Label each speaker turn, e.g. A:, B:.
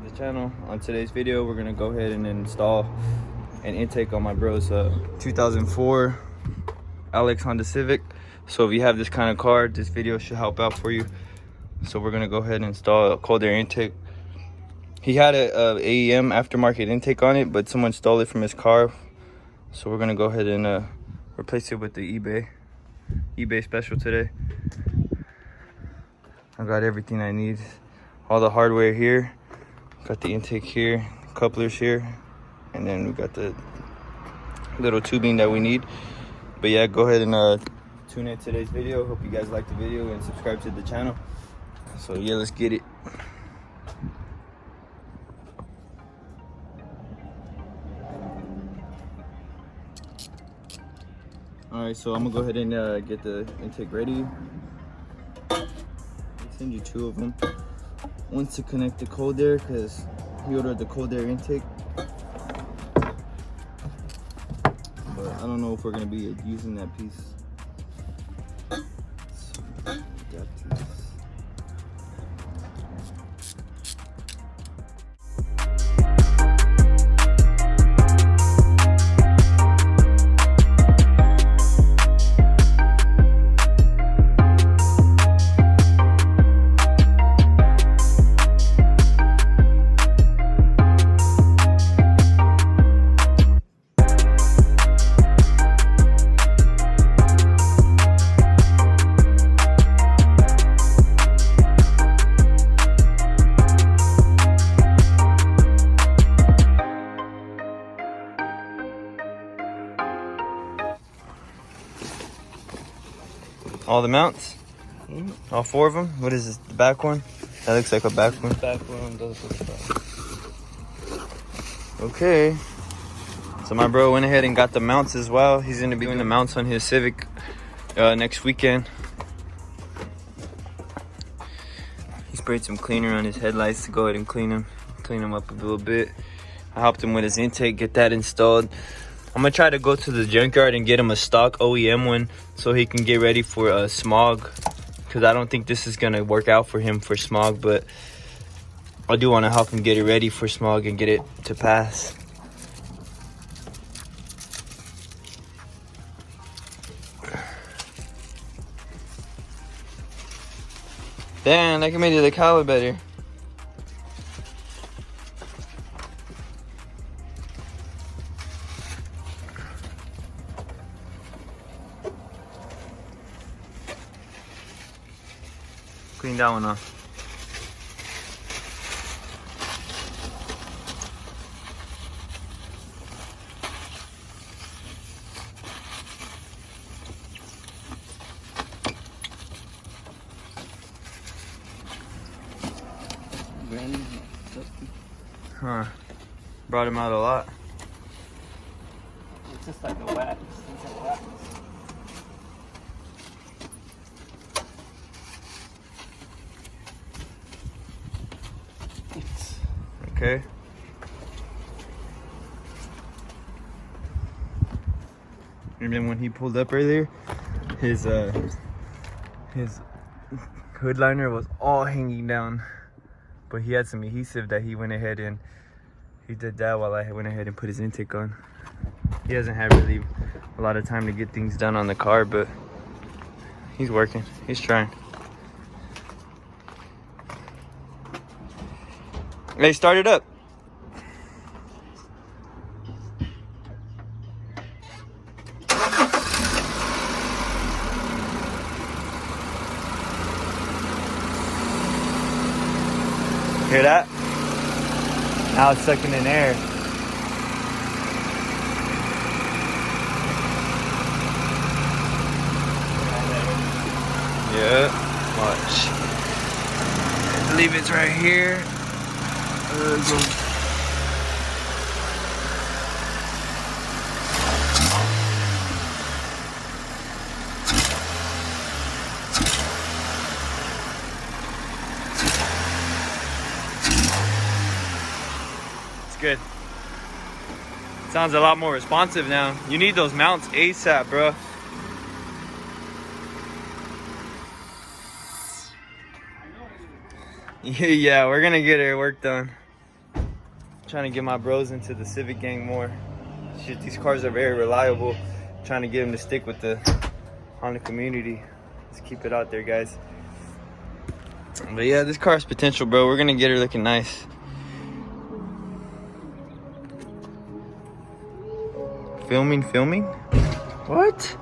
A: to the channel. On today's video, we're gonna go ahead and install an intake on my bro's 2004 Alex Honda Civic. So if you have this kind of car, this video should help out for you. So we're gonna go ahead and install a cold air intake. He had a AEM aftermarket intake on it, but someone stole it from his car. So we're gonna go ahead and replace it with the eBay special today. I got everything I need. All the hardware here. Got the intake here, couplers here, and then we got the little tubing that we need. But yeah, go ahead and tune in today's video. Hope you guys like the video and subscribe to the channel. So yeah, let's get it. All right, so I'm gonna go ahead and get the intake ready. I'll send you two of them. One's to connect the cold air, because he ordered the cold air intake. But I don't know if we're gonna be using that piece. So, got this. All the mounts? All four of them? What is this, the back one? That looks like a back one.
B: Back one does look back.
A: Okay. So my bro went ahead and got the mounts as well. He's gonna be doing the mounts on his Civic next weekend. He sprayed some cleaner on his headlights to go ahead and clean them up a little bit. I helped him with his intake, get that installed. I'm gonna try to go to the junkyard and get him a stock OEM one so he can get ready for smog, because I don't think this is gonna work out for him for smog, but I do want to help him get it ready for smog and get it to pass. Damn, that can make the color better. Clean that one off. Huh. Brought him out a lot.
B: It's just like a wax. It's like wax.
A: Okay. And then when he pulled up earlier, his hood liner was all hanging down, but he had some adhesive that he went ahead and he did that while I went ahead and put his intake on. He hasn't had really a lot of time to get things done on the car, but he's working. He's trying. Hey, start it up. Hear that? Now it's sucking in air. Yeah, watch. I believe it's right here. It's good. Sounds a lot more responsive now. You need those mounts ASAP, bro. Yeah, we're gonna get our work done. Trying to get my bros into the Civic gang more. Shit, these cars are very reliable. Trying to get them to stick with the Honda community. Let's keep it out there, guys. But yeah, this car's potential, bro. We're gonna get her looking nice. Filming? What?